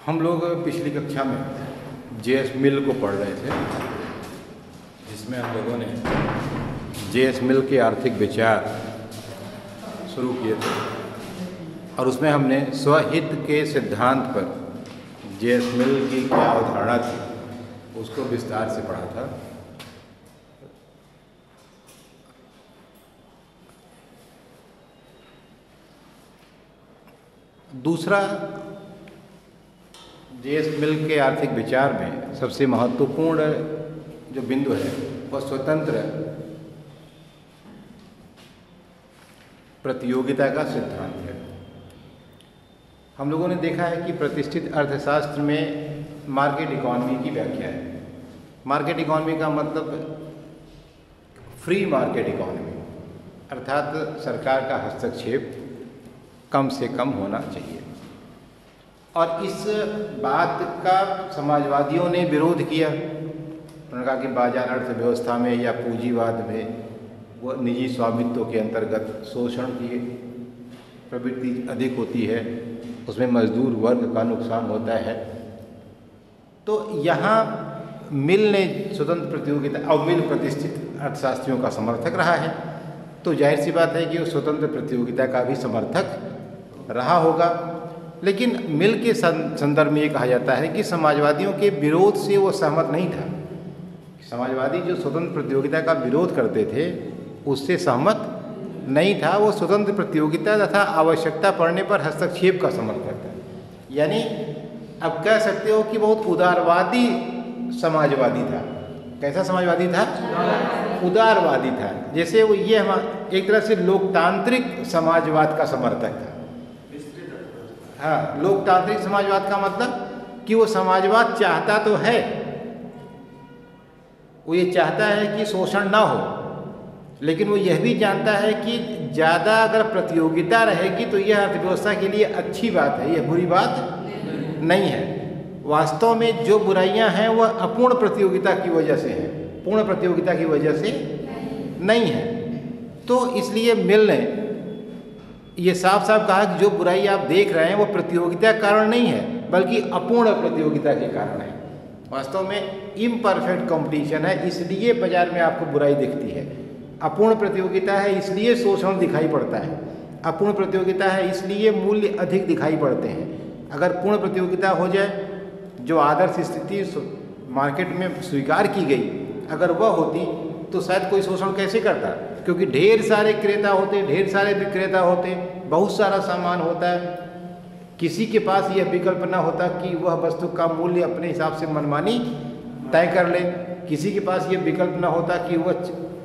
हम लोग पिछली कक्षा में जेएस मिल को पढ़ रहे थे, जिसमें हम लोगों ने जेएस मिल के आर्थिक विचार शुरू किए थे और उसमें हमने स्वहित के सिद्धांत पर जेएस मिल की क्या अवधारणा थी उसको विस्तार से पढ़ा था। दूसरा, जेएस मिल के आर्थिक विचार में सबसे महत्वपूर्ण जो बिंदु है वह स्वतंत्र प्रतियोगिता का सिद्धांत है। हम लोगों ने देखा है कि प्रतिष्ठित अर्थशास्त्र में मार्केट इकॉनमी की व्याख्या है। मार्केट इकॉनमी का मतलब फ्री मार्केट इकॉनमी, अर्थात सरकार का हस्तक्षेप कम से कम होना चाहिए। और इस बात का समाजवादियों ने विरोध किया। उन्होंने कहा कि बाजार अर्थव्यवस्था में या पूंजीवाद में वो निजी स्वामित्व के अंतर्गत शोषण की प्रवृत्ति अधिक होती है, उसमें मजदूर वर्ग का नुकसान होता है। तो यहाँ मिल ने स्वतंत्र प्रतियोगिता और मिल प्रतिष्ठित अर्थशास्त्रियों का समर्थक रहा है, तो जाहिर सी बात है कि वो स्वतंत्र प्रतियोगिता का भी समर्थक रहा होगा। लेकिन मिल के संदर्भ में ये कहा जाता है कि समाजवादियों के विरोध से वो सहमत नहीं था। समाजवादी जो स्वतंत्र प्रतियोगिता का विरोध करते थे उससे सहमत नहीं था। वो स्वतंत्र प्रतियोगिता तथा आवश्यकता पड़ने पर हस्तक्षेप का समर्थक था। यानी अब कह सकते हो कि बहुत उदारवादी समाजवादी था। कैसा समाजवादी था? उदारवादी था। जैसे वो ये एक तरह से लोकतांत्रिक समाजवाद का समर्थक था। हाँ, लोकतांत्रिक समाजवाद का मतलब कि वो समाजवाद चाहता तो है, वो ये चाहता है कि शोषण ना हो, लेकिन वो यह भी जानता है कि ज़्यादा अगर प्रतियोगिता रहेगी तो यह अर्थव्यवस्था के लिए अच्छी बात है, यह बुरी बात नहीं है। वास्तव में जो बुराइयां हैं वह अपूर्ण प्रतियोगिता की वजह से हैं, पूर्ण प्रतियोगिता की वजह से नहीं है। तो इसलिए मिल ने ये साफ साफ कहा कि जो बुराई आप देख रहे हैं वो प्रतियोगिता के कारण नहीं है, बल्कि अपूर्ण प्रतियोगिता के कारण है। वास्तव में इम्परफेक्ट कंपटीशन है, इसलिए बाजार में आपको बुराई दिखती है। अपूर्ण प्रतियोगिता है इसलिए शोषण दिखाई पड़ता है। अपूर्ण प्रतियोगिता है इसलिए मूल्य अधिक दिखाई पड़ते हैं। अगर पूर्ण प्रतियोगिता हो जाए, जो आदर्श स्थिति मार्केट में स्वीकार की गई अगर वह होती तो शायद कोई शोषण कैसे करता, क्योंकि ढेर सारे क्रेता होते, ढेर सारे विक्रेता होते, बहुत सारा सामान होता है। किसी के पास यह विकल्प ना होता कि वह वस्तु का मूल्य अपने हिसाब से मनमानी तय कर ले। किसी के पास यह विकल्प ना होता कि वह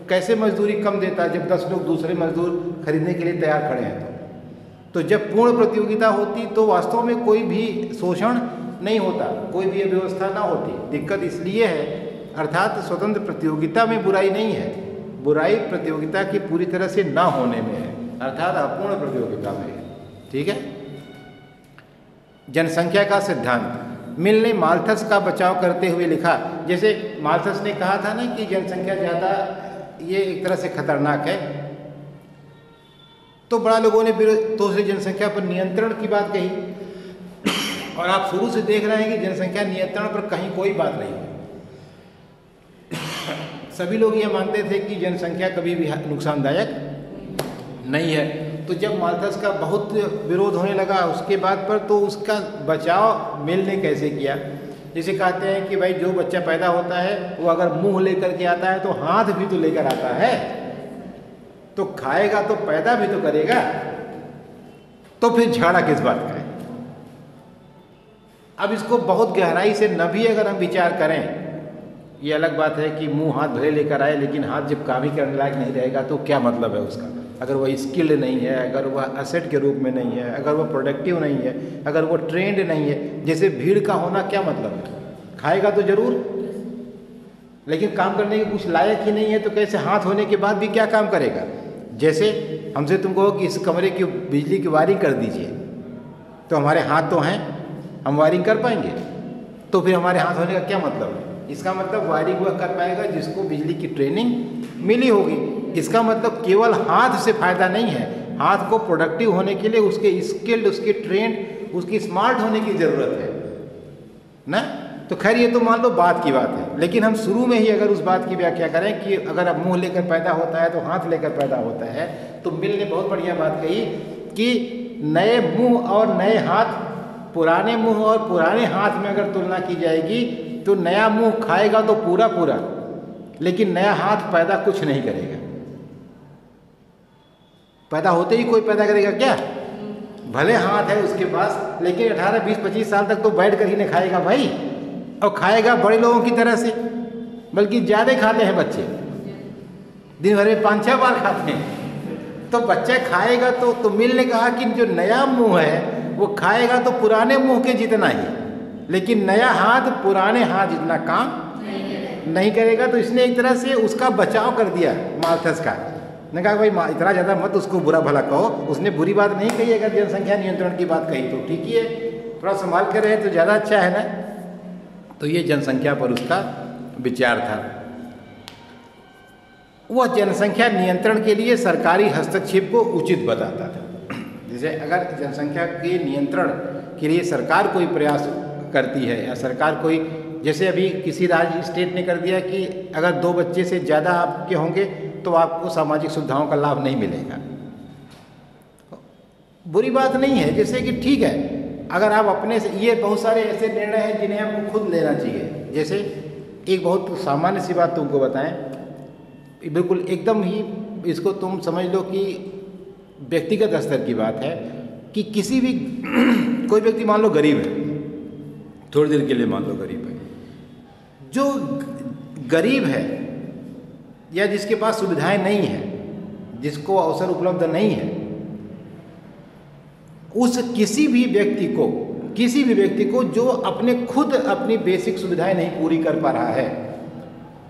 कैसे मजदूरी कम देता जब 10 लोग दूसरे मजदूर खरीदने के लिए तैयार खड़े हैं। तो जब पूर्ण प्रतियोगिता होती तो वास्तव में कोई भी शोषण नहीं होता, कोई भी व्यवस्था ना होती। दिक्कत इसलिए है, अर्थात स्वतंत्र प्रतियोगिता में बुराई नहीं है, बुराई प्रतियोगिता की पूरी तरह से ना होने में है, अर्थात अपूर्ण प्रतियोगिता में है। ठीक है। जनसंख्या का सिद्धांत, मिल ने माल्थस का बचाव करते हुए लिखा। जैसे माल्थस ने कहा था ना कि जनसंख्या ज़्यादा ये एक तरह से खतरनाक है, तो बड़ा लोगों ने तो उसने जनसंख्या पर नियंत्रण की बात कही। और आप शुरू से देख रहे हैं कि जनसंख्या नियंत्रण पर कहीं कोई बात नहीं है। सभी लोग ये मानते थे कि जनसंख्या कभी भी नुकसानदायक नहीं है। तो जब माल्थस का बहुत विरोध होने लगा उसके बाद पर, तो उसका बचाव मिल ने कैसे किया। जैसे कहते हैं कि भाई जो बच्चा पैदा होता है वो अगर मुंह लेकर के आता है तो हाथ भी तो लेकर आता है, तो खाएगा तो पैदा भी तो करेगा, तो फिर झगड़ा किस बात का है। अब इसको बहुत गहराई से न भी अगर हम विचार करें, ये अलग बात है कि मुंह हाथ भले लेकर आए, लेकिन हाथ जब काम ही करने लायक नहीं रहेगा तो क्या मतलब है उसका। अगर वह स्किल्ड नहीं है, अगर वह एसेट के रूप में नहीं है, अगर वह प्रोडक्टिव नहीं है, अगर वह ट्रेंड नहीं है, जैसे भीड़ का होना क्या मतलब है। खाएगा तो जरूर, लेकिन काम करने के कुछ लायक ही नहीं है, तो कैसे हाथ होने के बाद भी क्या काम करेगा। जैसे हमसे तुम कहो कि इस कमरे की बिजली की वायरिंग कर दीजिए, तो हमारे हाथ तो हैं, हम वायरिंग कर पाएंगे, तो फिर हमारे हाथ होने का क्या मतलब है। इसका मतलब वायरिंग वह कर पाएगा जिसको बिजली की ट्रेनिंग मिली होगी। इसका मतलब केवल हाथ से फायदा नहीं है, हाथ को प्रोडक्टिव होने के लिए उसके स्किल्ड, उसके ट्रेंड, उसकी स्मार्ट होने की ज़रूरत है। ना। तो खैर ये तो मान लो बात की बात है, लेकिन हम शुरू में ही अगर उस बात की व्याख्या करें कि अगर अब मुंह लेकर पैदा होता है तो हाथ लेकर पैदा होता है, तो मिल ने बहुत बढ़िया बात कही कि नए मुंह और नए हाथ, पुराने मुंह और पुराने हाथ में अगर तुलना की जाएगी तो नया मुंह खाएगा तो पूरा पूरा, लेकिन नया हाथ पैदा कुछ नहीं करेगा। पैदा होते ही कोई पैदा करेगा क्या? भले हाथ है उसके पास, लेकिन 18, 20, 25 साल तक तो बैठ कर ही नहीं खाएगा भाई, और खाएगा बड़े लोगों की तरह से, बल्कि ज़्यादा खाते हैं बच्चे, दिन भर में 5-6 बार खाते हैं। तो बच्चा खाएगा तो मिल ने कहा कि जो नया मुंह है वो खाएगा तो पुराने मुंह के जितना ही, लेकिन नया हाथ पुराने हाथ जितना काम नहीं करेगा। तो इसने एक तरह से उसका बचाव कर दिया माल्थस का। ने कहा भाई इतना ज़्यादा मत उसको बुरा भला कहो, उसने बुरी बात नहीं कही, अगर जनसंख्या नियंत्रण की बात कही तो ठीक ही है, थोड़ा संभाल कर रहे तो ज़्यादा अच्छा है ना। तो ये जनसंख्या पर उसका विचार था। वह जनसंख्या नियंत्रण के लिए सरकारी हस्तक्षेप को उचित बताता था। जैसे अगर जनसंख्या के नियंत्रण के लिए सरकार कोई प्रयास करती है, या सरकार कोई, जैसे अभी किसी राज्य स्टेट ने कर दिया कि अगर 2 बच्चे से ज़्यादा आपके होंगे तो आपको सामाजिक सुविधाओं का लाभ नहीं मिलेगा। बुरी बात नहीं है, जैसे कि ठीक है अगर आप अपने से, ये बहुत सारे ऐसे निर्णय हैं जिन्हें आपको खुद लेना चाहिए। जैसे एक बहुत सामान्य सी बात तुमको बताएं, बिल्कुल एकदम ही इसको तुम समझ लो कि व्यक्तिगत स्तर की बात है कि किसी भी कोई व्यक्ति मान लो गरीब है, थोड़ी देर के लिए मान लो गरीब है, जो गरीब है या जिसके पास सुविधाएं नहीं है, जिसको अवसर उपलब्ध नहीं है, उस किसी भी व्यक्ति को जो अपने खुद अपनी बेसिक सुविधाएं नहीं पूरी कर पा रहा है,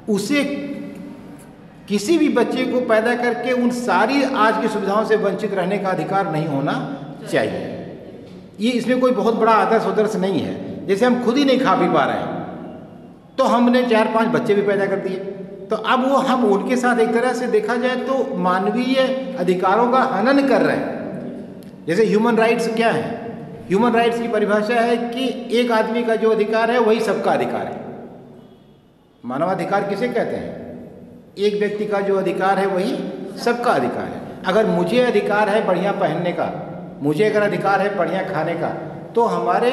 उसे किसी भी बच्चे को पैदा करके उन सारी आज की सुविधाओं से वंचित रहने का अधिकार नहीं होना चाहिए। ये इसमें कोई बहुत बड़ा आदर्श नहीं है। जैसे हम खुद ही नहीं खा पी पा रहे हैं तो हमने 4-5 बच्चे भी पैदा कर दिए, तो अब वो हम उनके साथ एक तरह से देखा जाए तो मानवीय अधिकारों का हनन कर रहे हैं। जैसे ह्यूमन राइट्स क्या है? ह्यूमन राइट्स की परिभाषा है कि एक आदमी का जो अधिकार है वही सबका अधिकार है। मानवाधिकार किसे कहते हैं? एक व्यक्ति का जो अधिकार है वही सबका अधिकार है। अगर मुझे अधिकार है बढ़िया पहनने का, मुझे अगर अधिकार है बढ़िया खाने का, तो हमारे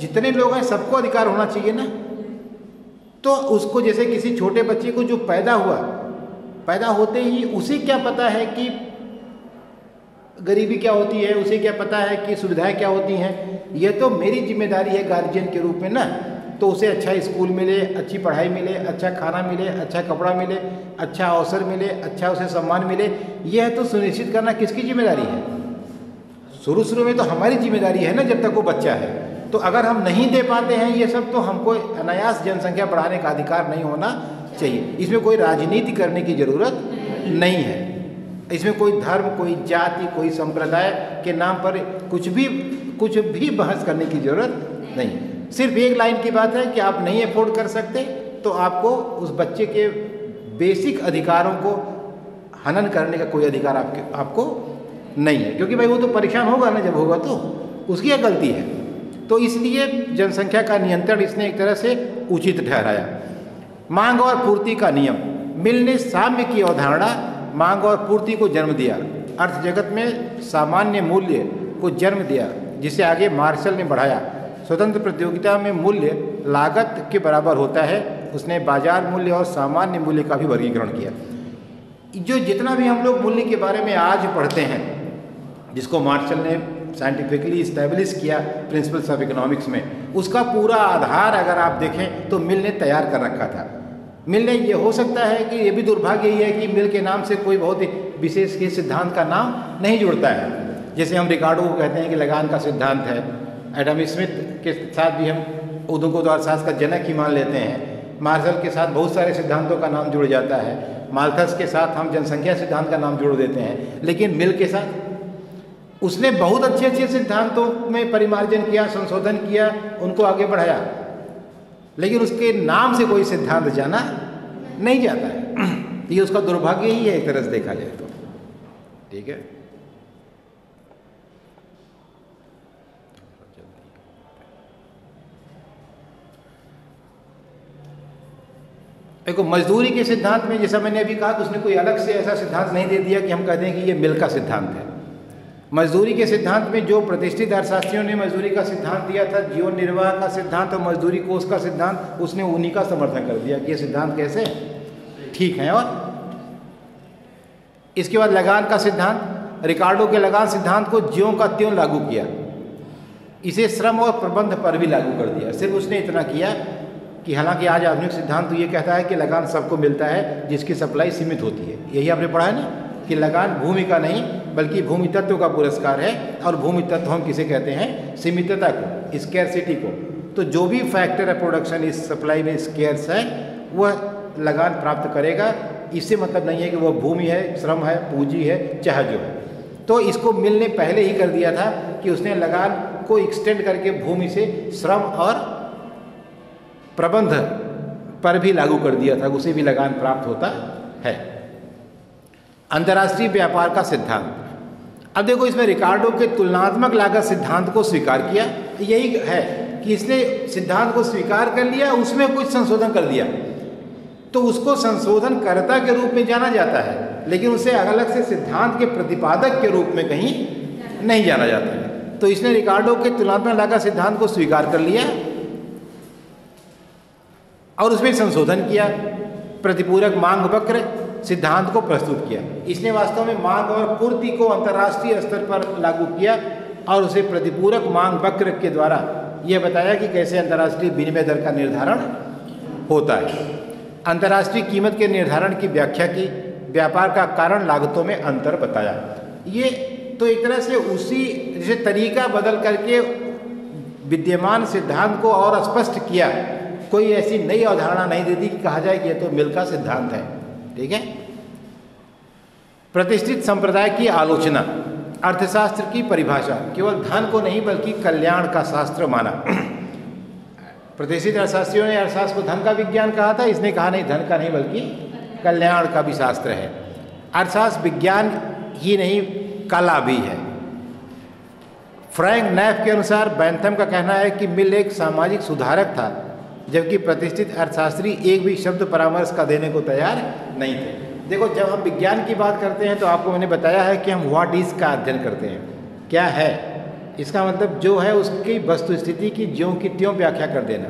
जितने लोग हैं सबको अधिकार होना चाहिए ना। तो उसको, जैसे किसी छोटे बच्चे को जो पैदा होते ही उसे क्या पता है कि गरीबी क्या होती है, उसे क्या पता है कि सुविधाएं क्या होती हैं? ये तो मेरी जिम्मेदारी है गार्जियन के रूप में ना। तो उसे अच्छा स्कूल मिले, अच्छी पढ़ाई मिले, अच्छा खाना मिले, अच्छा कपड़ा मिले, अच्छा अवसर मिले, अच्छा उसे सम्मान मिले, यह तो सुनिश्चित करना किसकी जिम्मेदारी है? शुरू में तो हमारी जिम्मेदारी है ना, जब तक वो बच्चा है। तो अगर हम नहीं दे पाते हैं ये सब, तो हमको अनायास जनसंख्या बढ़ाने का अधिकार नहीं होना चाहिए। इसमें कोई राजनीति करने की ज़रूरत नहीं है। इसमें कोई धर्म, कोई जाति, कोई संप्रदाय के नाम पर कुछ भी बहस करने की ज़रूरत नहीं। सिर्फ एक लाइन की बात है कि आप नहीं अफोर्ड कर सकते तो आपको उस बच्चे के बेसिक अधिकारों को हनन करने का कोई अधिकार आपको नहीं है, क्योंकि भाई वो तो परेशान होगा ना, जब होगा तो उसकी क्या गलती है। तो इसलिए जनसंख्या का नियंत्रण इसने एक तरह से उचित ठहराया। मांग और पूर्ति का नियम। मिल ने साम्य की अवधारणा मांग और पूर्ति को जन्म दिया, अर्थ जगत में सामान्य मूल्य को जन्म दिया, जिसे आगे मार्शल ने बढ़ाया। स्वतंत्र प्रतियोगिता में मूल्य लागत के बराबर होता है। उसने बाजार मूल्य और सामान्य मूल्य का भी वर्गीकरण किया। जो जितना भी हम लोग मूल्य के बारे में आज पढ़ते हैं, जिसको मार्शल ने साइंटिफिकली इस्टेब्लिश किया प्रिंसिपल्स ऑफ इकोनॉमिक्स में, उसका पूरा आधार अगर आप देखें तो मिल ने तैयार कर रखा था। मिल ने, ये हो सकता है कि ये भी दुर्भाग्य ही है कि मिल के नाम से कोई बहुत ही विशेष के सिद्धांत का नाम नहीं जुड़ता है। जैसे हम रिकार्डो को कहते हैं कि लगान का सिद्धांत है, एडम स्मिथ के साथ भी हम उद्योगों द्वारा अर्थशास्त्र का जनक ही मान लेते हैं। मार्शल के साथ बहुत सारे सिद्धांतों का नाम जुड़ जाता है। माल्थस के साथ हम जनसंख्या सिद्धांत का नाम जोड़ देते हैं। लेकिन मिल के साथ उसने बहुत अच्छे सिद्धांतों में परिमार्जन किया, संशोधन किया, उनको आगे बढ़ाया, लेकिन उसके नाम से कोई सिद्धांत जाना नहीं जाता है। ये उसका दुर्भाग्य ही है एक तरह से देखा जाए तो। ठीक है, देखो मजदूरी के सिद्धांत में जैसा मैंने अभी कहा कि उसने कोई अलग से ऐसा सिद्धांत नहीं दे दिया कि हम कहते हैं कि ये मिल का सिद्धांत है। मजदूरी के सिद्धांत में जो प्रतिष्ठित अर्थशास्त्रियों ने मजदूरी का सिद्धांत दिया था, जीवन निर्वाह का सिद्धांत और मजदूरी कोष का सिद्धांत, उसने उन्हीं का समर्थन कर दिया कि ये सिद्धांत कैसे ठीक है। और इसके बाद लगान का सिद्धांत, रिकार्डो के लगान सिद्धांत को ज्यों का त्यों लागू किया, इसे श्रम और प्रबंध पर भी लागू कर दिया। सिर्फ उसने इतना किया कि हालांकि आज आधुनिक सिद्धांत तो ये कहता है कि लगान सबको मिलता है जिसकी सप्लाई सीमित होती है। यही आपने पढ़ा है ना कि लगान भूमि का नहीं बल्कि भूमि तत्व का पुरस्कार है, और भूमि तत्व हम किसे कहते हैं? सीमितता को, स्कैरसिटी को। तो जो भी फैक्टर है प्रोडक्शन इस सप्लाई में स्कैर्स है वह लगान प्राप्त करेगा। इससे मतलब नहीं है कि वह भूमि है, श्रम है, पूंजी है, चाहे जो है। तो इसको मिल ने पहले ही कर दिया था कि उसने लगान को एक्सटेंड करके भूमि से श्रम और प्रबंध पर भी लागू कर दिया था, उसे भी लगान प्राप्त होता है। अंतर्राष्ट्रीय व्यापार का सिद्धांत, अब देखो इसमें रिकार्डो के तुलनात्मक लागत सिद्धांत को स्वीकार किया। यही है कि इसने सिद्धांत को स्वीकार कर लिया, उसमें कुछ संशोधन कर दिया, तो उसको संशोधनकर्ता के रूप में जाना जाता है, लेकिन उसे अलग से सिद्धांत के प्रतिपादक के रूप में कहीं नहीं जाना जाता है। तो इसने रिकार्डो के तुलनात्मक लागत सिद्धांत को स्वीकार कर लिया और उसमें संशोधन किया, प्रतिपूरक मांग वक्र सिद्धांत को प्रस्तुत किया। इसने वास्तव में मांग और पूर्ति को अंतर्राष्ट्रीय स्तर पर लागू किया और उसे प्रतिपूरक मांग वक्र के द्वारा यह बताया कि कैसे अंतर्राष्ट्रीय विनिमय दर का निर्धारण होता है। अंतर्राष्ट्रीय कीमत के निर्धारण की व्याख्या की, व्यापार का कारण लागतों में अंतर बताया। ये तो एक तरह से उसी जैसे तरीका बदल करके विद्यमान सिद्धांत को और स्पष्ट किया, कोई ऐसी नई अवधारणा नहीं देती कि कहा जाए कि यह तो मिल का सिद्धांत है। ठीक है। प्रतिष्ठित संप्रदाय की आलोचना, अर्थशास्त्र की परिभाषा, केवल धन को नहीं बल्कि कल्याण का शास्त्र माना। प्रतिष्ठित अर्थशास्त्रियों ने अर्थशास्त्र को धन का विज्ञान कहा था, इसने कहा नहीं, धन का नहीं बल्कि कल्याण का भी शास्त्र है। अर्थशास्त्र विज्ञान ही नहीं कला भी है। फ्रैंक नैफ के अनुसार बैंथम का कहना है कि मिल एक सामाजिक सुधारक था, जबकि प्रतिष्ठित अर्थशास्त्री एक भी शब्द परामर्श का देने को तैयार नहीं थे। देखो जब हम विज्ञान की बात करते हैं तो आपको मैंने बताया है कि हम व्हाट इज का अध्ययन करते हैं, क्या है, इसका मतलब जो है उसकी वस्तु स्थिति की ज्यों की त्यों व्याख्या कर देना।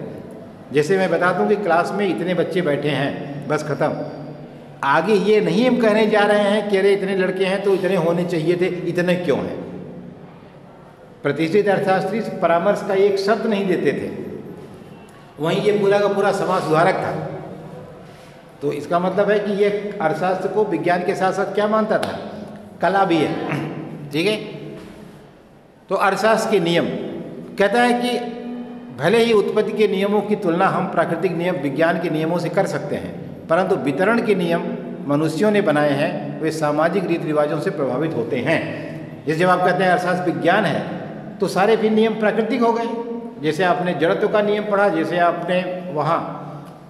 जैसे मैं बता दूं कि क्लास में इतने बच्चे बैठे हैं, बस खत्म, आगे ये नहीं हम कहने जा रहे हैं कि अरे इतने लड़के हैं तो इतने होने चाहिए थे, इतने क्यों हैं। प्रतिष्ठित अर्थशास्त्री परामर्श का एक शब्द नहीं देते थे, वहीं ये पूरा का पूरा समाज सुधारक था। तो इसका मतलब है कि ये अर्थशास्त्र को विज्ञान के साथ साथ क्या मानता था? कला भी है। ठीक है। तो अर्थशास्त्र के नियम कहता है कि भले ही उत्पत्ति के नियमों की तुलना हम प्राकृतिक नियम विज्ञान के नियमों से कर सकते हैं, परंतु वितरण के नियम मनुष्यों ने बनाए हैं, वे सामाजिक रीति रिवाजों से प्रभावित होते हैं। जैसे जब आप कहते हैं अर्थशास्त्र विज्ञान है तो सारे भी नियम प्राकृतिक हो गए। जैसे आपने जड़त्व का नियम पढ़ा, जैसे आपने वहाँ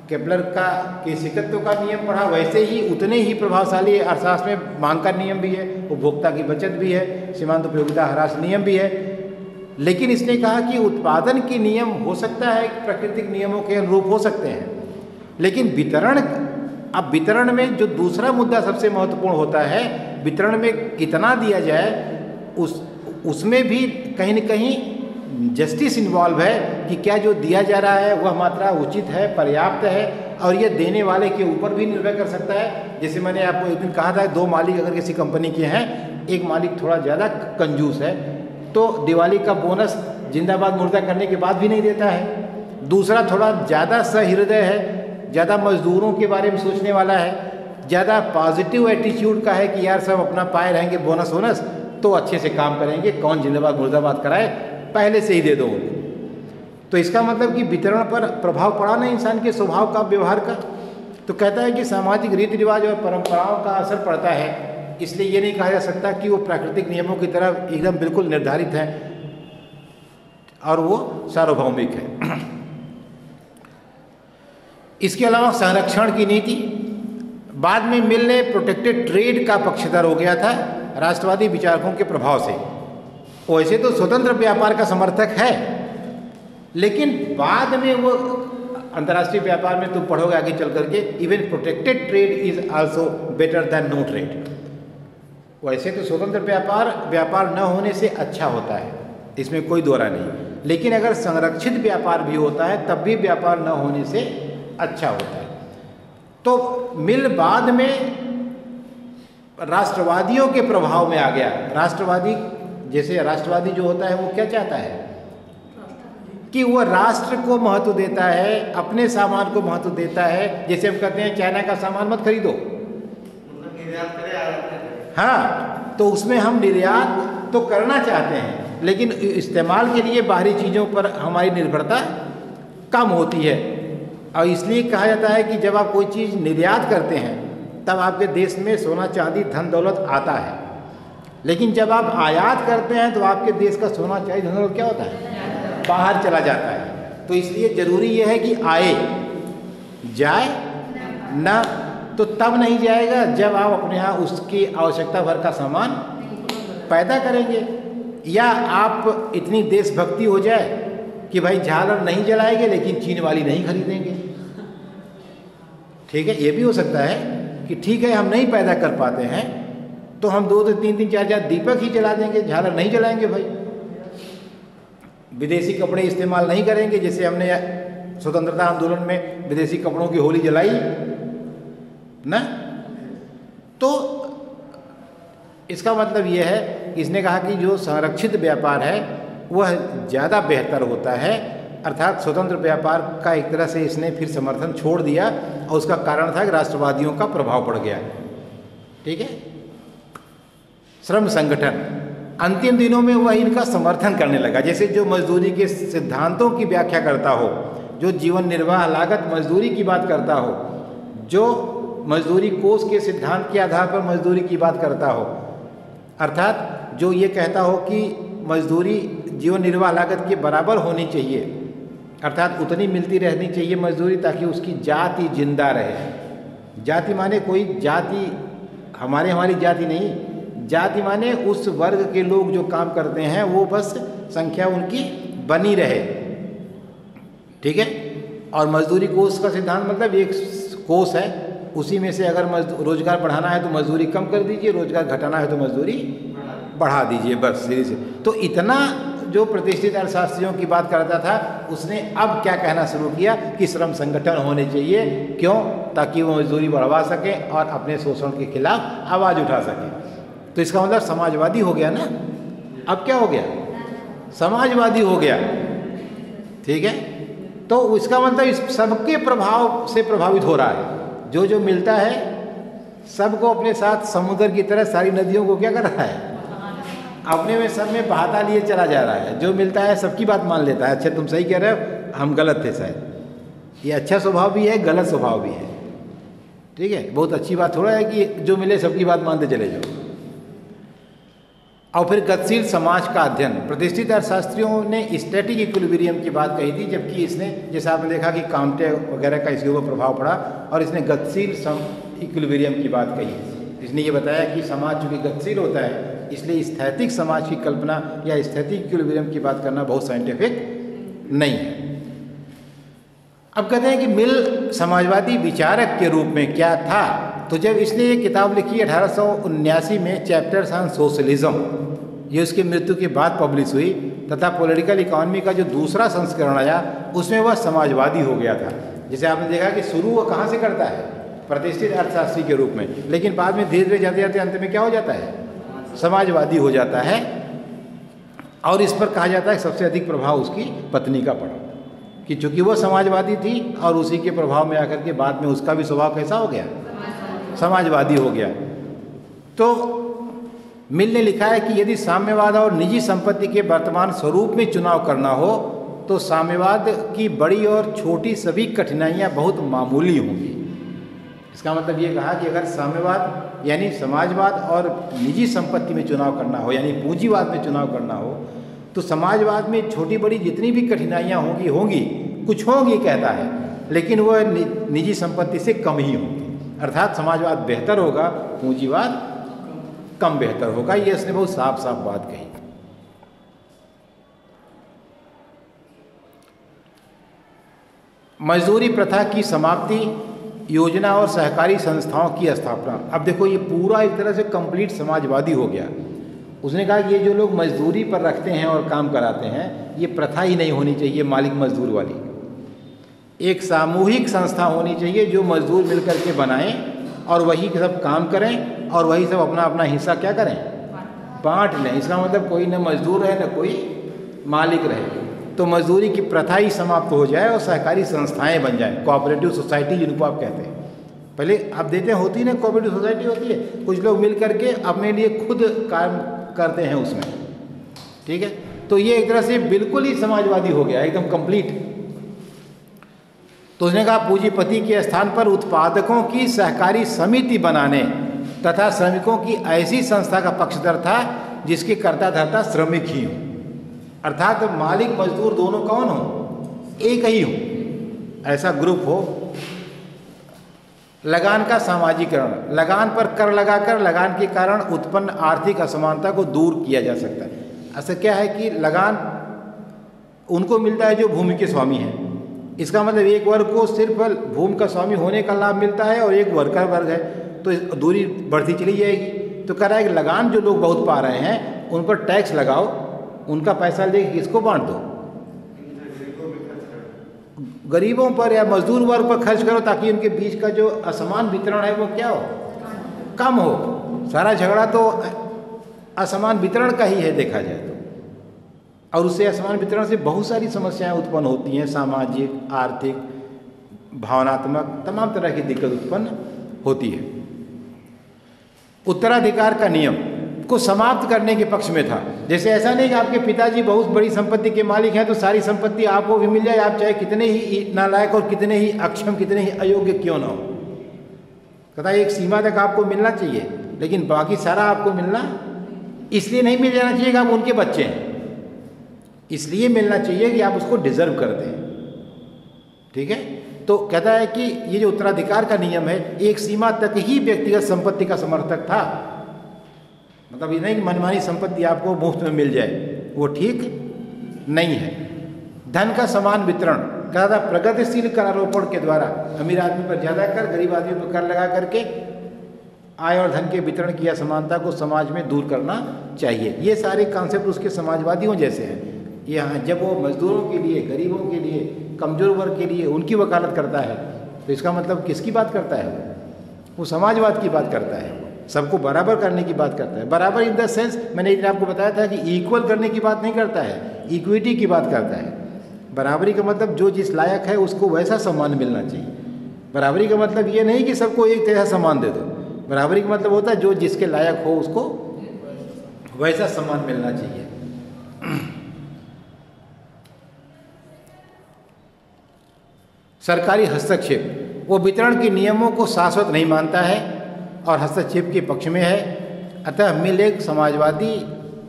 केपलर का केशिकत्व का नियम पढ़ा, वैसे ही उतने ही प्रभावशाली अर्थशास्त्र में मांग का नियम भी है, उपभोक्ता की बचत भी है, सीमांत उपयोगिता ह्रास नियम भी है। लेकिन इसने कहा कि उत्पादन के नियम हो सकता है प्राकृतिक नियमों के अनुरूप हो सकते हैं, लेकिन वितरण, अब वितरण में जो दूसरा मुद्दा सबसे महत्वपूर्ण होता है, वितरण में कितना दिया जाए, उसमें भी कहीं न कहीं जस्टिस इन्वॉल्व है कि क्या जो दिया जा रहा है वह मात्रा उचित है, पर्याप्त है, और यह देने वाले के ऊपर भी निर्भर कर सकता है। जैसे मैंने आपको एक दिन कहा था, दो मालिक अगर किसी कंपनी के हैं, एक मालिक थोड़ा ज़्यादा कंजूस है तो दिवाली का बोनस जिंदाबाद मुर्दा करने के बाद भी नहीं देता है, दूसरा थोड़ा ज़्यादा सहृदय है, ज़्यादा मजदूरों के बारे में सोचने वाला है, ज़्यादा पॉजिटिव एटीट्यूड का है कि यार सब अपना पाए रहेंगे बोनस वोनस तो अच्छे से काम करेंगे, कौन जिंदाबाद मुर्दाबाद कराए, पहले से ही दे दो उनको। तो इसका मतलब कि वितरण पर प्रभाव पड़ा ना इंसान के स्वभाव का, व्यवहार का। तो कहता है कि सामाजिक रीति रिवाज और परंपराओं का असर पड़ता है, इसलिए ये नहीं कहा जा सकता कि वो प्राकृतिक नियमों की तरह एकदम बिल्कुल निर्धारित है और वो सार्वभौमिक है। इसके अलावा संरक्षण की नीति, बाद में मिल ने प्रोटेक्टेड ट्रेड का पक्षधर हो गया था राष्ट्रवादी विचारकों के प्रभाव से। वैसे तो स्वतंत्र व्यापार का समर्थक है, लेकिन बाद में वो अंतर्राष्ट्रीय व्यापार में तुम पढ़ोगे आगे चल करके, even protected trade is also better than no trade. वैसे तो स्वतंत्र व्यापार न होने से अच्छा होता है, इसमें कोई दोहरा नहीं, लेकिन अगर संरक्षित व्यापार भी होता है तब भी व्यापार न होने से अच्छा होता है। तो मिल बाद में राष्ट्रवादियों के प्रभाव में आ गया। राष्ट्रवादी, जैसे राष्ट्रवादी जो होता है वो क्या चाहता है कि वह राष्ट्र को महत्व देता है, अपने सामान को महत्व देता है। जैसे हम कहते हैं चाइना का सामान मत खरीदो, हाँ, तो उसमें हम निर्यात तो करना चाहते हैं, लेकिन इस्तेमाल के लिए बाहरी चीज़ों पर हमारी निर्भरता कम होती है। और इसलिए कहा जाता है कि जब आप कोई चीज़ निर्यात करते हैं तब आपके देश में सोना चांदी धन दौलत आता है, लेकिन जब आप आयात करते हैं तो आपके देश का सोना चांदी धन दौलत क्या होता है, बाहर चला जाता है। तो इसलिए ज़रूरी यह है कि आए, जाए ना, तो तब नहीं जाएगा जब आप अपने यहाँ उसकी आवश्यकता भर का सामान पैदा करेंगे, या आप इतनी देशभक्ति हो जाए कि भाई झालर नहीं जलाएंगे लेकिन चीन वाली नहीं खरीदेंगे। ठीक है, ये भी हो सकता है कि ठीक है हम नहीं पैदा कर पाते हैं तो हम 2 3 3 4 4 दीपक ही जला देंगे, झालर नहीं जलाएंगे भाई। विदेशी कपड़े इस्तेमाल नहीं करेंगे, जैसे हमने स्वतंत्रता आंदोलन में विदेशी कपड़ों की होली जलाई ना। तो इसका मतलब यह है, इसने कहा कि जो संरक्षित व्यापार है वह ज़्यादा बेहतर होता है, अर्थात स्वतंत्र व्यापार का एक तरह से इसने फिर समर्थन छोड़ दिया, और उसका कारण था कि राष्ट्रवादियों का प्रभाव पड़ गया। ठीक है, श्रम संगठन अंतिम दिनों में वह इनका समर्थन करने लगा। जैसे जो मजदूरी के सिद्धांतों की व्याख्या करता हो, जो जीवन निर्वाह लागत मजदूरी की बात करता हो, जो मजदूरी कोष के सिद्धांत के आधार पर मजदूरी की बात करता हो, अर्थात जो ये कहता हो कि मजदूरी जीवन निर्वाह लागत के बराबर होनी चाहिए, अर्थात उतनी मिलती रहनी चाहिए मजदूरी ताकि उसकी जाति जिंदा रहे। जाति माने कोई जाति हमारी जाति नहीं, जाति माने उस वर्ग के लोग जो काम करते हैं वो बस संख्या उनकी बनी रहे। ठीक है, और मजदूरी कोष का सिद्धांत मतलब एक कोष है, उसी में से अगर रोजगार बढ़ाना है तो मजदूरी कम कर दीजिए, रोजगार घटाना है तो मजदूरी बढ़ा दीजिए, बस सीधे से। तो इतना जो प्रतिष्ठित अर्थशास्त्रियों की बात करता था, उसने अब क्या कहना शुरू किया कि श्रम संगठन होने चाहिए। क्यों? ताकि वो मजदूरी बढ़वा सकें और अपने शोषण के खिलाफ आवाज़ उठा सकें। तो इसका मतलब समाजवादी हो गया ना। अब क्या हो गया? समाजवादी हो गया। ठीक है, तो इसका मतलब इस सबके प्रभाव से प्रभावित हो रहा है। जो जो मिलता है सबको अपने साथ समुद्र की तरह सारी नदियों को क्या कर रहा है, अपने में सब में बहाता लिए चला जा रहा है। जो मिलता है सबकी बात मान लेता है। अच्छा तुम सही कह रहे हो, हम गलत थे शायद। ये अच्छा स्वभाव भी है, गलत स्वभाव भी है। ठीक है, बहुत अच्छी बात थोड़ा है कि जो मिले सबकी बात मानते चले जाओ। और फिर गतिशील समाज का अध्ययन, प्रतिष्ठित अर्थशास्त्रियों ने स्टैटिक इक्विलिब्रियम की बात कही थी, जबकि इसने, जैसे आपने देखा कि काम्टे वगैरह का इसके ऊपर प्रभाव पड़ा, और इसने गतिशील इक्विलिब्रियम की बात कही। इसने ये बताया कि समाज चूँकि गतिशील होता है, इसलिए स्थैतिक समाज की कल्पना या स्थैतिक इक्विलिब्रियम की बात करना बहुत साइंटिफिक नहीं है। अब कहते हैं कि मिल समाजवादी विचारक के रूप में क्या था। तो जब इसने ये किताब लिखी 1879 में, चैप्टर्स ऑन सोशलिज्म, ये उसकी मृत्यु के बाद पब्लिश हुई, तथा पॉलिटिकल इकोनॉमी का जो दूसरा संस्करण आया उसमें वह समाजवादी हो गया था। जैसे आपने देखा कि शुरू वह कहाँ से करता है, प्रतिष्ठित अर्थशास्त्री के रूप में, लेकिन बाद में धीरे धीरे जाते जाते अंत में क्या हो जाता है, समाजवादी हो जाता है। और इस पर कहा जाता है सबसे अधिक प्रभाव उसकी पत्नी का पड़ा, कि चूंकि वह समाजवादी थी और उसी के प्रभाव में आकर के बाद में उसका भी स्वभाव कैसा हो गया, समाजवादी हो गया। तो मिल ने लिखा है कि यदि साम्यवाद और निजी संपत्ति के वर्तमान स्वरूप में चुनाव करना हो तो साम्यवाद की बड़ी और छोटी सभी कठिनाइयां बहुत मामूली होंगी। इसका मतलब ये कहा कि अगर साम्यवाद यानी समाजवाद और निजी संपत्ति में चुनाव करना हो, यानी पूंजीवाद में चुनाव करना हो, तो समाजवाद में छोटी बड़ी जितनी भी कठिनाइयां होंगी कुछ होंगी कहता है, लेकिन वह निजी संपत्ति से कम ही होंगी। अर्थात समाजवाद बेहतर होगा, पूंजीवाद कम बेहतर होगा। ये इसने बहुत साफ साफ बात कही। मजदूरी प्रथा की समाप्ति, योजना और सहकारी संस्थाओं की स्थापना। अब देखो ये पूरा एक तरह से कंप्लीट समाजवादी हो गया। उसने कहा कि ये जो लोग मजदूरी पर रखते हैं और काम कराते हैं, ये प्रथा ही नहीं होनी चाहिए मालिक मजदूर वाली। एक सामूहिक संस्था होनी चाहिए जो मजदूर मिलकर के बनाएं और वही सब काम करें और वही सब अपना अपना हिस्सा क्या करें, बांट लें। इसका मतलब कोई न मजदूर रहे न कोई मालिक रहे। तो मजदूरी की प्रथा ही समाप्त हो जाए और सहकारी संस्थाएं बन जाएं, कोऑपरेटिव सोसाइटी जिनको आप कहते हैं। पहले आप देते हैं होती ना कोऑपरेटिव सोसाइटी होती है, कुछ लोग मिल करके अपने लिए खुद काम करते हैं उसमें, ठीक है। तो ये एक तरह से बिल्कुल ही समाजवादी हो गया, एकदम कंप्लीट। तो उसने कहा पूंजीपति के स्थान पर उत्पादकों की सहकारी समिति बनाने तथा श्रमिकों की ऐसी संस्था का पक्षधर था जिसके कर्ता धर्ता श्रमिक ही हों। अर्थात मालिक मजदूर दोनों कौन हो, एक ही हो, ऐसा ग्रुप हो। लगान का सामाजिकरण, लगान पर कर लगाकर लगान के कारण उत्पन्न आर्थिक असमानता को दूर किया जा सकता है। ऐसा क्या है कि लगान उनको मिलता है जो भूमि के स्वामी हैं। इसका मतलब एक वर्ग को सिर्फ भूमि का स्वामी होने का लाभ मिलता है और एक वर्कर वर्ग है, तो दूरी बढ़ती चली जाएगी। तो कह रहा है कि लगान जो लोग बहुत पा रहे हैं उन पर टैक्स लगाओ, उनका पैसा लेके किसको बांट दो, गरीबों पर या मजदूर वर्ग पर खर्च करो, ताकि उनके बीच का जो असमान वितरण है वो क्या हो, कम हो। सारा झगड़ा तो असमान वितरण का ही है देखा जाए तो, और उससे असमान वितरण से बहुत सारी समस्याएं उत्पन्न होती हैं, सामाजिक, आर्थिक, भावनात्मक, तमाम तरह की दिक्कत उत्पन्न होती है। उत्तराधिकार का नियम को समाप्त करने के पक्ष में था। जैसे ऐसा नहीं कि आपके पिताजी बहुत बड़ी संपत्ति के मालिक हैं तो सारी संपत्ति आपको भी मिल जाए, आप चाहे कितने ही नालायक और कितने ही अक्षम, कितने ही अयोग्य क्यों ना हो। कहता है एक सीमा तक आपको मिलना चाहिए, लेकिन बाकी सारा आपको मिलना इसलिए नहीं मिल जाना चाहिए कि आप उनके बच्चे हैं, इसलिए मिलना चाहिए कि आप उसको डिजर्व करते हैं, ठीक है। तो कहता है कि ये जो उत्तराधिकार का नियम है, एक सीमा तक ही व्यक्तिगत संपत्ति का समर्थक था। मतलब ये नहीं कि मनमानी संपत्ति आपको मुफ्त में मिल जाए, वो ठीक नहीं है। धन का समान वितरण, कहा था प्रगतिशील करारोपण के द्वारा अमीर आदमी पर ज़्यादा कर, गरीब आदमी पर कर लगा करके आय और धन के वितरण की असमानता को समाज में दूर करना चाहिए। ये सारे कॉन्सेप्ट उसके समाजवादियों जैसे हैं। यहाँ जब वो मजदूरों के लिए, गरीबों के लिए, कमजोर वर्ग के लिए उनकी वकालत करता है, तो इसका मतलब किसकी बात करता है, वो समाजवाद की बात करता है, सबको बराबर करने की बात करता है। बराबर इन द सेंस, मैंने एक दिन आपको बताया था कि इक्वल करने की बात नहीं करता है, इक्विटी की बात करता है। बराबरी का मतलब जो जिस लायक है उसको वैसा सम्मान मिलना चाहिए। बराबरी का मतलब ये नहीं कि सबको एक तरह सम्मान दे दो। बराबरी का मतलब होता है जो जिसके लायक हो उसको वैसा सम्मान मिलना चाहिए। सरकारी हस्तक्षेप, वो वितरण के नियमों को शाश्वत नहीं मानता है और हस्तक्षेप के पक्ष में है। अतः मिल एक समाजवादी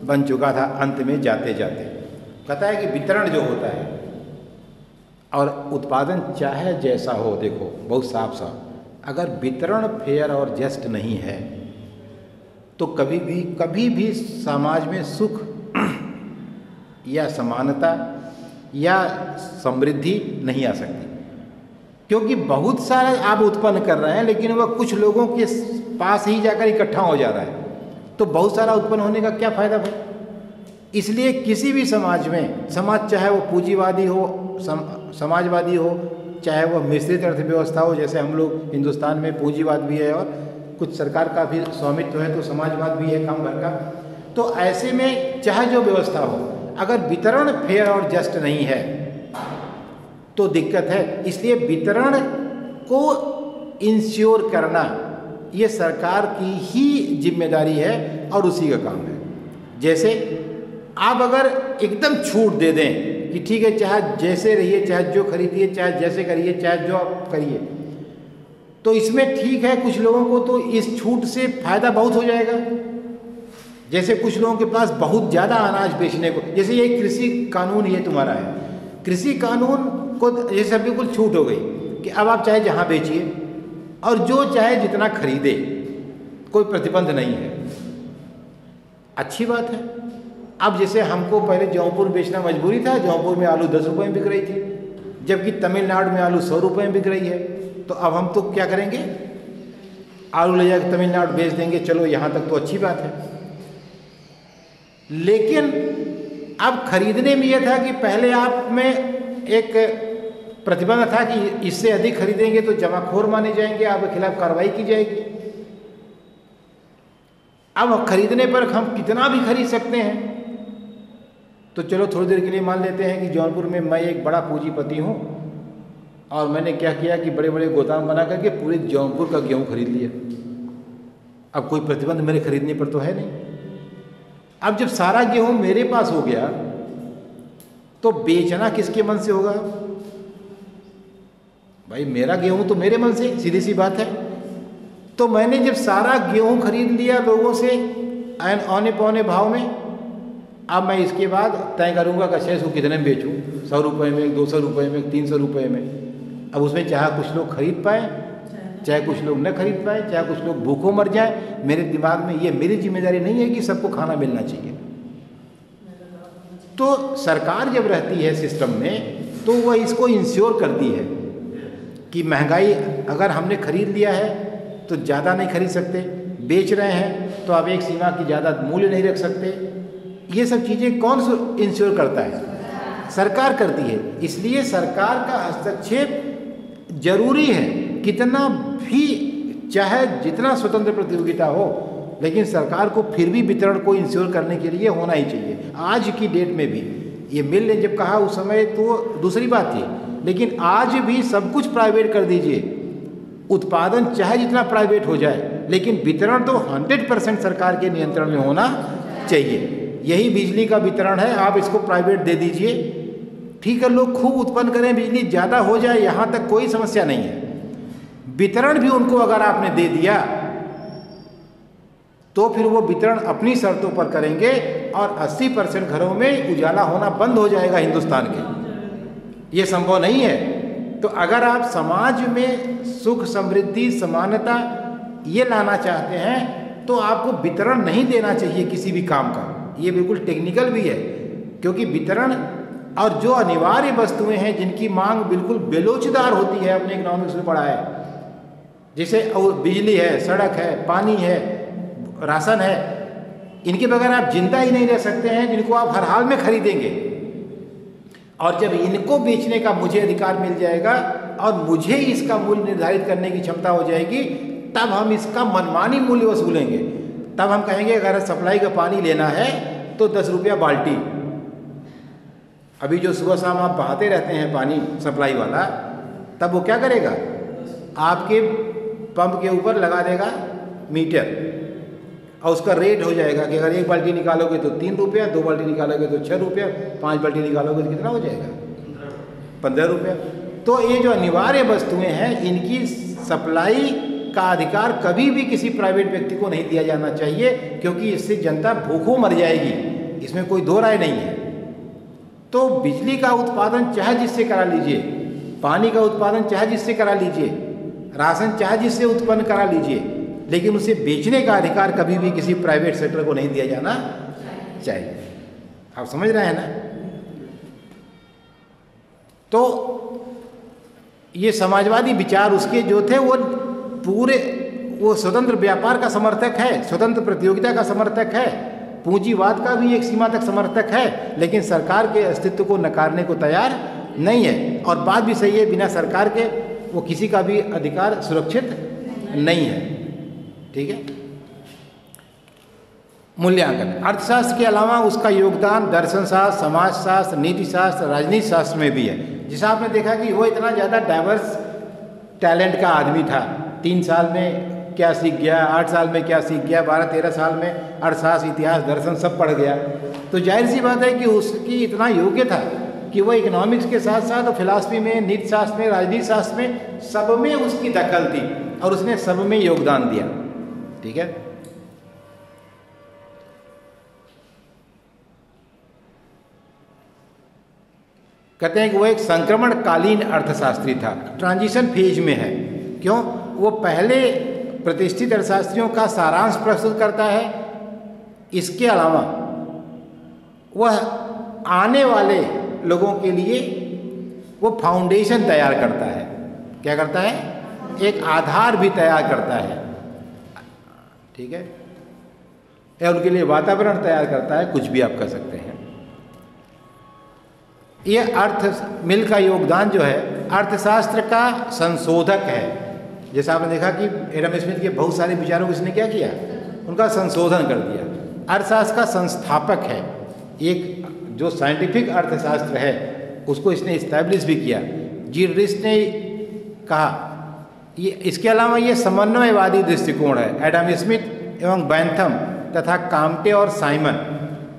बन चुका था अंत में जाते जाते। कहता है कि वितरण जो होता है और उत्पादन चाहे जैसा हो, देखो बहुत साफ साफ, अगर वितरण फेयर और जस्ट नहीं है तो कभी भी समाज में सुख या समानता या समृद्धि नहीं आ सकती। क्योंकि बहुत सारा आप उत्पन्न कर रहे हैं लेकिन वह कुछ लोगों के पास ही जाकर इकट्ठा हो जा रहा है, तो बहुत सारा उत्पन्न होने का क्या फायदा भाई। इसलिए किसी भी समाज में, समाज चाहे वो पूंजीवादी हो, समाजवादी हो, चाहे वो मिश्रित अर्थव्यवस्था हो, जैसे हम लोग हिंदुस्तान में पूंजीवाद भी है और कुछ सरकार का भी स्वामित्व है तो समाजवाद भी है काम भर का। तो ऐसे में चाहे जो व्यवस्था हो, अगर वितरण फेयर और जस्ट नहीं है तो दिक्कत है। इसलिए वितरण को इंश्योर करना ये सरकार की ही जिम्मेदारी है और उसी का काम है। जैसे आप अगर एकदम छूट दे दें कि ठीक है चाहे जैसे रहिए, चाहे जो खरीदिए, चाहे जैसे करिए, चाहे जो आप करिए, तो इसमें ठीक है कुछ लोगों को तो इस छूट से फायदा बहुत हो जाएगा। जैसे कुछ लोगों के पास बहुत ज़्यादा अनाज बेचने को, जैसे ये कृषि कानून ये तुम्हारा है, कृषि कानून को जैसे बिल्कुल छूट हो गई कि अब आप चाहे जहाँ बेचिए और जो चाहे जितना खरीदे, कोई प्रतिबंध नहीं है, अच्छी बात है। अब जैसे हमको पहले जौनपुर बेचना मजबूरी था, जौनपुर में आलू 10 रुपये में बिक रही थी, जबकि तमिलनाडु में आलू 100 रुपये में बिक रही है। तो अब हम तो क्या करेंगे, आलू ले जाकर तमिलनाडु बेच देंगे, चलो यहाँ तक तो अच्छी बात है। लेकिन अब खरीदने में यह था कि पहले आप में एक प्रतिबंध था कि इससे अधिक खरीदेंगे तो जमाखोर माने जाएंगे, आपके खिलाफ कार्रवाई की जाएगी। अब खरीदने पर हम कितना भी खरीद सकते हैं। तो चलो थोड़ी देर के लिए मान लेते हैं कि जौनपुर में मैं एक बड़ा पूंजीपति हूँ और मैंने क्या किया कि बड़े बड़े गोदाम बना करके पूरे जौनपुर का गेहूँ खरीद लिया। अब कोई प्रतिबंध मेरे खरीदने पर तो है नहीं। अब जब सारा गेहूँ मेरे पास हो गया तो बेचना किसके मन से होगा? भाई मेरा गेहूँ तो मेरे मन से, सीधी सी बात है। तो मैंने जब सारा गेहूँ खरीद लिया लोगों से औने पौने भाव में, अब मैं इसके बाद तय करूँगा कि शेष को कितने में बेचूँ, 100 रुपये में, 200 रुपये में, 300 रुपये में। अब उसमें चाहे कुछ लोग खरीद पाए, चाहे कुछ लोग न खरीद पाए, चाहे कुछ लोग भूखों मर जाए, मेरे दिमाग में ये मेरी जिम्मेदारी नहीं है कि सबको खाना मिलना चाहिए। तो सरकार जब रहती है सिस्टम में तो वह इसको इंश्योर करती है कि महंगाई अगर हमने खरीद लिया है तो ज़्यादा नहीं खरीद सकते, बेच रहे हैं तो आप एक सीमा की ज़्यादा मूल्य नहीं रख सकते। ये सब चीज़ें कौन इंश्योर करता है? सरकार करती है। इसलिए सरकार का हस्तक्षेप जरूरी है। कितना भी चाहे जितना स्वतंत्र प्रतियोगिता हो, लेकिन सरकार को फिर भी वितरण को इंश्योर करने के लिए होना ही चाहिए। आज की डेट में भी ये मिल ने जब कहा उस समय तो दूसरी बात थी, लेकिन आज भी सब कुछ प्राइवेट कर दीजिए, उत्पादन चाहे जितना प्राइवेट हो जाए, लेकिन वितरण तो 100% सरकार के नियंत्रण में होना चाहिए। यही बिजली का वितरण है, आप इसको प्राइवेट दे दीजिए, ठीक है, लोग खूब उत्पन्न करें, बिजली ज़्यादा हो जाए, यहाँ तक कोई समस्या नहीं है। वितरण भी उनको अगर आपने दे दिया तो फिर वो वितरण अपनी शर्तों पर करेंगे और 80% घरों में उजाला होना बंद हो जाएगा हिंदुस्तान के। ये संभव नहीं है। तो अगर आप समाज में सुख, समृद्धि, समानता ये लाना चाहते हैं तो आपको वितरण नहीं देना चाहिए किसी भी काम का। ये बिल्कुल टेक्निकल भी है, क्योंकि वितरण और जो अनिवार्य वस्तुएं हैं जिनकी मांग बिल्कुल बेलोचदार होती है, अपने इकोनॉमिक्स में पढ़ा है, जैसे बिजली है, सड़क है, पानी है, राशन है, इनके बगैर आप जिंदा ही नहीं रह सकते हैं, जिनको आप हर हाल में खरीदेंगे। और जब इनको बेचने का मुझे अधिकार मिल जाएगा और मुझे इसका मूल्य निर्धारित करने की क्षमता हो जाएगी, तब हम इसका मनमानी मूल्य वसूलेंगे। तब हम कहेंगे अगर सप्लाई का पानी लेना है तो 10 रुपया बाल्टी। अभी जो सुबह शाम आप बहाते रहते हैं पानी सप्लाई वाला, तब वो क्या करेगा? आपके पंप के ऊपर लगा देगा मीटर और उसका रेट हो जाएगा कि अगर 1 बाल्टी निकालोगे तो 3 रुपया, 2 बाल्टी निकालोगे तो 6 रुपया, 5 बाल्टी निकालोगे तो कितना हो जाएगा? 15 रुपया। तो ये जो अनिवार्य वस्तुएं हैं, इनकी सप्लाई का अधिकार कभी भी किसी प्राइवेट व्यक्ति को नहीं दिया जाना चाहिए, क्योंकि इससे जनता भूखों मर जाएगी, इसमें कोई दो राय नहीं है। तो बिजली का उत्पादन चाहे जिससे करा लीजिए, पानी का उत्पादन चाहे जिससे करा लीजिए, राशन चाहे जिससे उत्पन्न करा लीजिए, लेकिन उसे बेचने का अधिकार कभी भी किसी प्राइवेट सेक्टर को नहीं दिया जाना चाहिए। आप समझ रहे हैं ना? तो ये समाजवादी विचार उसके जो थे वो स्वतंत्र व्यापार का समर्थक है, स्वतंत्र प्रतियोगिता का समर्थक है, पूंजीवाद का भी एक सीमा तक समर्थक है, लेकिन सरकार के अस्तित्व को नकारने को तैयार नहीं है। और बात भी सही है, बिना सरकार के वो किसी का भी अधिकार सुरक्षित नहीं है। ठीक है। मूल्यांकन, अर्थशास्त्र के अलावा उसका योगदान दर्शन शास्त्र, समाज शास्त्र, नीति शास्त्र, राजनीति शास्त्र में भी है। जैसा आपने देखा कि वो इतना ज़्यादा डाइवर्स टैलेंट का आदमी था, 3 साल में क्या सीख गया, 8 साल में क्या सीख गया, 12-13 साल में अर्थशास्त्र, इतिहास, दर्शन सब पढ़ गया। तो जाहिर सी बात है कि उसकी इतना योग्य था कि वो इकोनॉमिक्स के साथ साथ फिलॉसफी में, नीति शास्त्र में, राजनीति शास्त्र में, सब में उसकी दखल थी और उसने सब में योगदान दिया। ठीक है। कहते हैं कि वो एक संक्रमणकालीन अर्थशास्त्री था, ट्रांजिशन फेज में है। क्यों? वो पहले प्रतिष्ठित अर्थशास्त्रियों का सारांश प्रस्तुत करता है, इसके अलावा वह आने वाले लोगों के लिए वो फाउंडेशन तैयार करता है। क्या करता है? एक आधार भी तैयार करता है, ठीक है, या उनके लिए वातावरण तैयार करता है, कुछ भी आप कह सकते हैं। ये अर्थ मिल का योगदान जो है अर्थशास्त्र का संशोधक है। जैसा आपने देखा कि एडम स्मिथ के बहुत सारे विचारों को इसने क्या किया, उनका संशोधन कर दिया। अर्थशास्त्र का संस्थापक है। एक जो साइंटिफिक अर्थशास्त्र है उसको इसने इस्टेब्लिश भी किया। जीडरिच ने कहा ये, इसके अलावा ये समन्वयवादी दृष्टिकोण है। एडम स्मिथ एवं बैंथम तथा काम्टे और साइमन,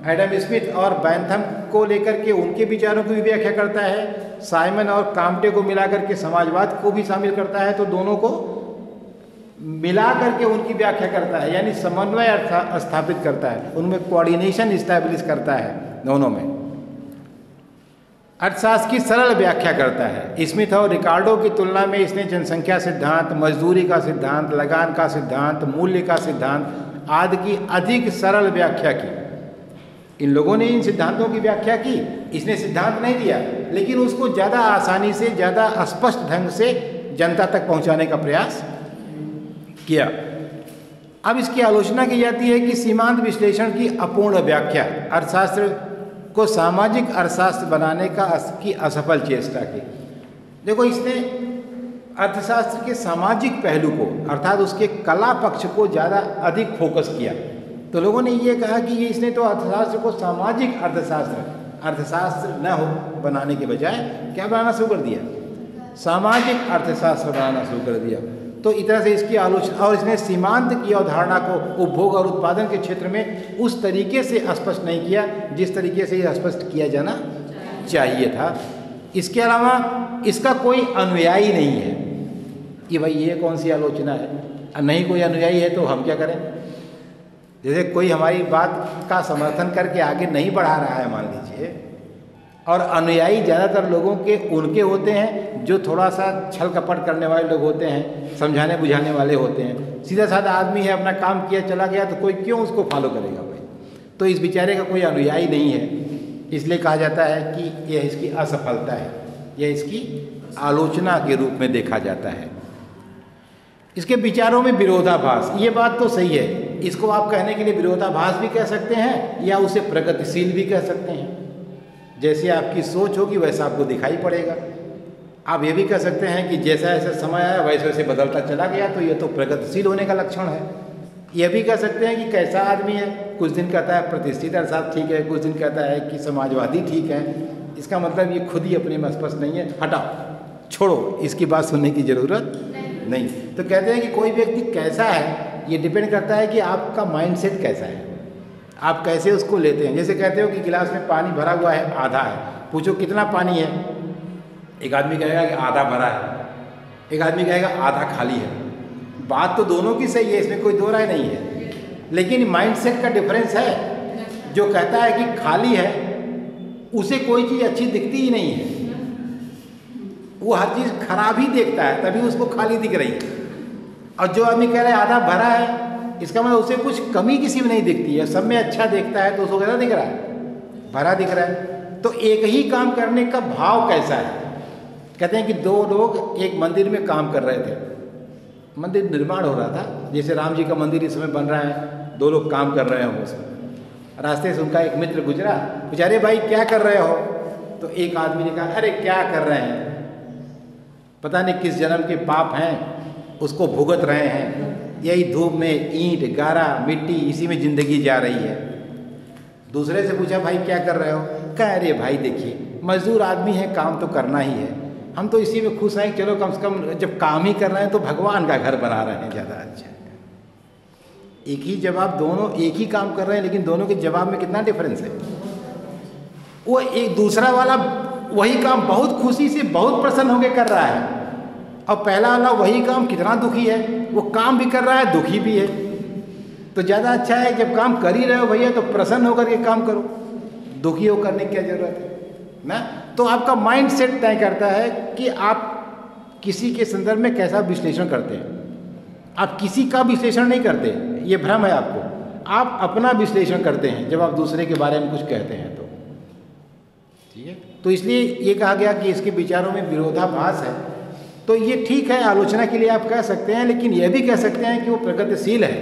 एडम स्मिथ और बैंथम को लेकर के उनके विचारों की भी व्याख्या करता है, साइमन और काम्टे को मिलाकर के समाजवाद को भी शामिल करता है, तो दोनों को मिला करके उनकी व्याख्या करता है, यानी समन्वय स्थापित करता है, उनमें कोऑर्डिनेशन इस्टेब्लिश करता है दोनों में। अर्थशास्त्र की सरल व्याख्या करता है। स्मिथ और रिकार्डो की तुलना में इसने जनसंख्या सिद्धांत, मजदूरी का सिद्धांत, लगान का सिद्धांत, मूल्य का सिद्धांत आदि की अधिक सरल व्याख्या की। इन लोगों ने इन सिद्धांतों की व्याख्या की, इसने सिद्धांत नहीं दिया, लेकिन उसको ज़्यादा आसानी से, ज़्यादा स्पष्ट ढंग से जनता तक पहुंचाने का प्रयास किया। अब इसकी आलोचना की जाती है कि सीमांत विश्लेषण की अपूर्ण व्याख्या, अर्थशास्त्र को सामाजिक अर्थशास्त्र बनाने की असफल चेष्टा की। देखो, इसने अर्थशास्त्र के सामाजिक पहलू को, अर्थात उसके कला पक्ष को ज़्यादा अधिक फोकस किया। तो लोगों ने ये कहा कि ये इसने तो अर्थशास्त्र को सामाजिक अर्थशास्त्र न हो बनाने के बजाय क्या बनाना शुरू कर दिया, सामाजिक अर्थशास्त्र बनाना शुरू कर दिया। तो इस तरह से इसकी आलोचना, और इसने सीमांत की अवधारणा को उपभोग और उत्पादन के क्षेत्र में उस तरीके से स्पष्ट नहीं किया जिस तरीके से यह स्पष्ट किया जाना चाहिए था। इसके अलावा इसका कोई अनुयायी नहीं है कि भाई ये कौन सी आलोचना है, नहीं कोई अनुयायी है तो हम क्या करें। जैसे कोई हमारी बात का समर्थन करके आगे नहीं बढ़ा रहा है मान लीजिए, और अनुयायी ज़्यादातर लोगों के उनके होते हैं जो थोड़ा सा छल कपट करने वाले लोग होते हैं, समझाने बुझाने वाले होते हैं। सीधा साधा आदमी है, अपना काम किया चला गया, तो कोई क्यों उसको फॉलो करेगा भाई। तो इस बेचारे का कोई अनुयायी नहीं है, इसलिए कहा जाता है कि यह इसकी असफलता है, यह इसकी आलोचना के रूप में देखा जाता है। इसके विचारों में विरोधाभास, ये बात तो सही है, इसको आप कहने के लिए विरोधाभास भी कह सकते हैं या उसे प्रगतिशील भी कह सकते हैं। जैसे आपकी सोच होगी वैसा आपको दिखाई पड़ेगा। आप ये भी कह सकते हैं कि जैसा जैसा समय आया वैसे वैसे बदलता चला गया, तो ये तो प्रगतिशील होने का लक्षण है। यह भी कह सकते हैं कि कैसा आदमी है, कुछ दिन कहता है प्रतिष्ठित अर्थशास्त्र ठीक है, कुछ दिन कहता है कि समाजवादी ठीक है। इसका मतलब ये खुद ही अपने में स्पष्ट नहीं है, हटाओ छोड़ो, इसकी बात सुनने की ज़रूरत नहीं। तो कहते हैं कि कोई व्यक्ति कैसा है ये डिपेंड करता है कि आपका माइंडसेट कैसा है, आप कैसे उसको लेते हैं। जैसे कहते हो कि गिलास में पानी भरा हुआ है, आधा है, पूछो कितना पानी है, एक आदमी कहेगा कि आधा भरा है, एक आदमी कहेगा आधा खाली है। बात तो दोनों की सही है, इसमें कोई दो राय नहीं है, लेकिन माइंडसेट का डिफरेंस है। जो कहता है कि खाली है उसे कोई चीज़ अच्छी दिखती ही नहीं है, वो हर चीज़ खराब ही देखता है, तभी उसको खाली दिख रही है। और जो आदमी कह रहा है आधा भरा है, इसका मतलब उसे कुछ कमी किसी में नहीं दिखती है, सब में अच्छा देखता है, तो उसको कैसा दिख रहा है, भरा दिख रहा है। तो एक ही काम करने का भाव कैसा है। कहते हैं कि दो लोग एक मंदिर में काम कर रहे थे, मंदिर निर्माण हो रहा था, जैसे राम जी का मंदिर इस समय बन रहा है, दो लोग काम कर रहे हो उसमें। रास्ते से उनका एक मित्र गुजरा, पूछा अरे भाई क्या कर रहे हो। तो एक आदमी ने कहा अरे क्या कर रहे हैं, पता नहीं किस जन्म के पाप हैं उसको भुगत रहे हैं, यही धूप में ईंट गारा मिट्टी इसी में ज़िंदगी जा रही है। दूसरे से पूछा भाई क्या कर रहे हो, कह अरे भाई देखिए मजदूर आदमी है, काम तो करना ही है, हम तो इसी में खुश हैं, चलो कम से कम जब काम ही कर रहे हैं तो भगवान का घर बना रहे हैं, ज़्यादा अच्छा। एक ही जवाब, दोनों एक ही काम कर रहे हैं, लेकिन दोनों के जवाब में कितना डिफरेंस है। वो एक दूसरा वाला वही काम बहुत खुशी से बहुत प्रसन्न होकर कर रहा है, और पहला वाला वही काम कितना दुखी है, वो काम भी कर रहा है दुखी भी है। तो ज़्यादा अच्छा है जब काम कर ही रहे हो भैया तो प्रसन्न होकर के काम करो, दुखी हो करने की क्या ज़रूरत है ना। तो आपका माइंड सेट तय करता है कि आप किसी के संदर्भ में कैसा विश्लेषण करते हैं। आप किसी का विश्लेषण नहीं करते, ये भ्रम है आपको, आप अपना विश्लेषण करते हैं जब आप दूसरे के बारे में कुछ कहते हैं तो, ठीक है। तो इसलिए ये कहा गया कि इसके विचारों में विरोधाभास है। तो ये ठीक है, आलोचना के लिए आप कह सकते हैं, लेकिन यह भी कह सकते हैं कि वो प्रगतिशील है,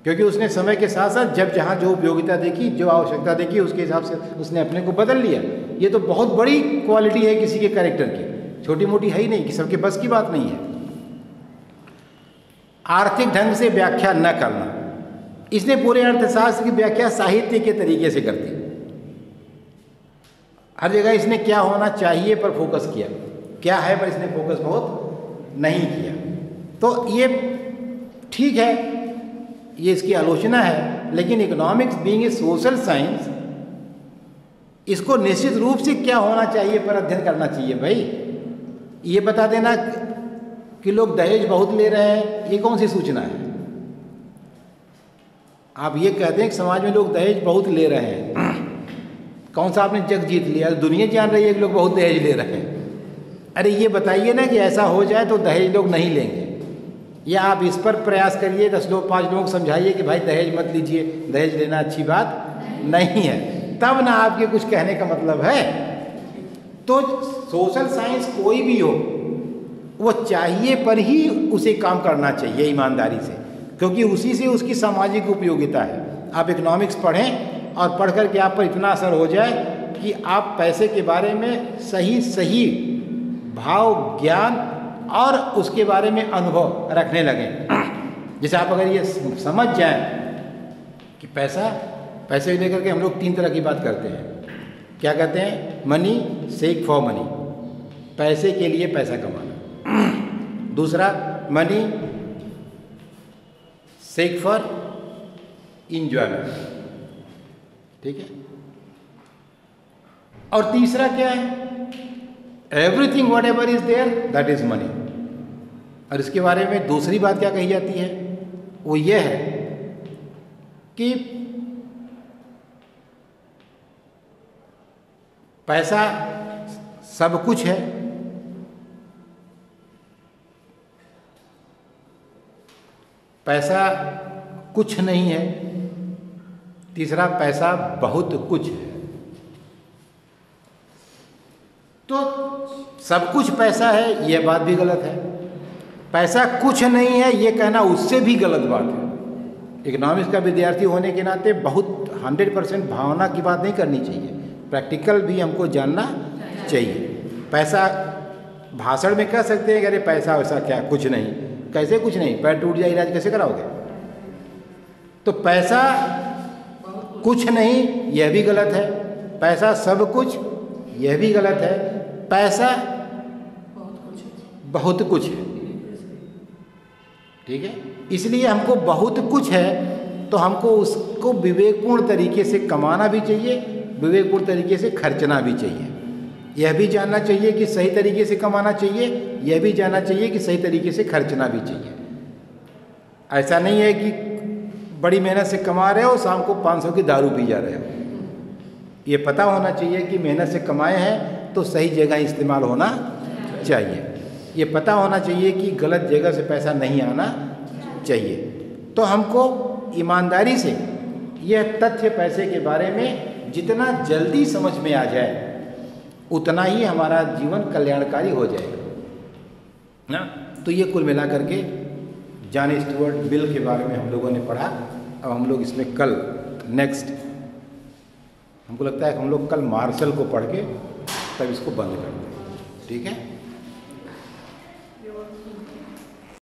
क्योंकि उसने समय के साथ साथ जब जहाँ जो उपयोगिता देखी, जो आवश्यकता देखी, उसके हिसाब से उसने अपने को बदल लिया। ये तो बहुत बड़ी क्वालिटी है किसी के कैरेक्टर की, छोटी मोटी है ही नहीं, कि सबके बस की बात नहीं है। आर्थिक ढंग से व्याख्या न करना, इसने पूरे अर्थशास्त्र की व्याख्या साहित्य के तरीके से कर दी। हर जगह इसने क्या होना चाहिए पर फोकस किया, क्या है पर इसने फोकस बहुत नहीं किया। तो ये ठीक है, ये इसकी आलोचना है, लेकिन economics being a social science, इसको निश्चित रूप से क्या होना चाहिए पर अध्ययन करना चाहिए। भाई ये बता देना कि लोग दहेज बहुत ले रहे हैं, ये कौन सी सूचना है? आप ये कहते हैं कि समाज में लोग दहेज बहुत ले रहे हैं, कौन सा आपने जग जीत लिया? दुनिया जान रही है कि लोग बहुत दहेज ले रहे हैं। अरे ये बताइए ना कि ऐसा हो जाए तो दहेज लोग नहीं लेंगे, या आप इस पर प्रयास करिए, 10 लोग 5 लोग समझाइए कि भाई दहेज मत लीजिए, दहेज लेना अच्छी बात नहीं है, तब ना आपके कुछ कहने का मतलब है। तो सोशल साइंस कोई भी हो, वो चाहिए पर ही उसे काम करना चाहिए ईमानदारी से, क्योंकि उसी से उसकी सामाजिक उपयोगिता है। आप इकोनॉमिक्स पढ़ें और पढ़ कर के आप पर इतना असर हो जाए कि आप पैसे के बारे में सही सही भाव, ज्ञान और उसके बारे में अनुभव रखने लगें। जैसे आप अगर ये समझ जाएं कि पैसे लेकर के हम लोग 3 तरह की बात करते हैं। क्या कहते हैं? मनी सेक फॉर मनी, पैसे के लिए पैसा कमाना। दूसरा मनी सेक फॉर इंजॉयमेंट, ठीक है। और तीसरा क्या है? Everything whatever is there that is money. और इसके बारे में दूसरी बात क्या कही जाती है? वो ये है कि पैसा सब कुछ है, पैसा कुछ नहीं है। तीसरा, पैसा बहुत कुछ है। तो सब कुछ पैसा है, यह बात भी गलत है। पैसा कुछ नहीं है, ये कहना उससे भी गलत बात है। इकोनॉमिक्स का विद्यार्थी होने के नाते बहुत 100% भावना की बात नहीं करनी चाहिए, प्रैक्टिकल भी हमको जानना चाहिए। पैसा भाषण में कह सकते हैं कि अरे पैसा वैसा क्या, कुछ नहीं। कैसे कुछ नहीं? पैर टूट जाए इलाज कैसे कराओगे? तो पैसा कुछ नहीं, यह भी गलत है। पैसा सब कुछ, यह भी गलत है। पैसा बहुत कुछ है, ठीक है। इसलिए हमको बहुत कुछ है तो हमको उसको विवेकपूर्ण तरीके से कमाना भी चाहिए, विवेकपूर्ण तरीके से खर्चना भी चाहिए। यह भी जानना चाहिए कि सही तरीके से कमाना चाहिए, यह भी जानना चाहिए कि सही तरीके से खर्चना भी चाहिए। ऐसा नहीं है कि बड़ी मेहनत से कमा रहे हो, शाम को 500 की दारू पी जा रहे हो। ये पता होना चाहिए कि मेहनत से कमाए हैं तो सही जगह इस्तेमाल होना चाहिए। ये पता होना चाहिए कि गलत जगह से पैसा नहीं आना चाहिए। तो हमको ईमानदारी से यह तथ्य पैसे के बारे में जितना जल्दी समझ में आ जाए उतना ही हमारा जीवन कल्याणकारी हो जाएगा ना। तो ये कुल मिला करके जॉन स्टुअर्ट मिल के बारे में हम लोगों ने पढ़ा। अब हम लोग इसमें कल नेक्स्ट, हमको लगता है कि हम लोग कल मार्शल को पढ़ के तब इसको बंद कर दें, ठीक है।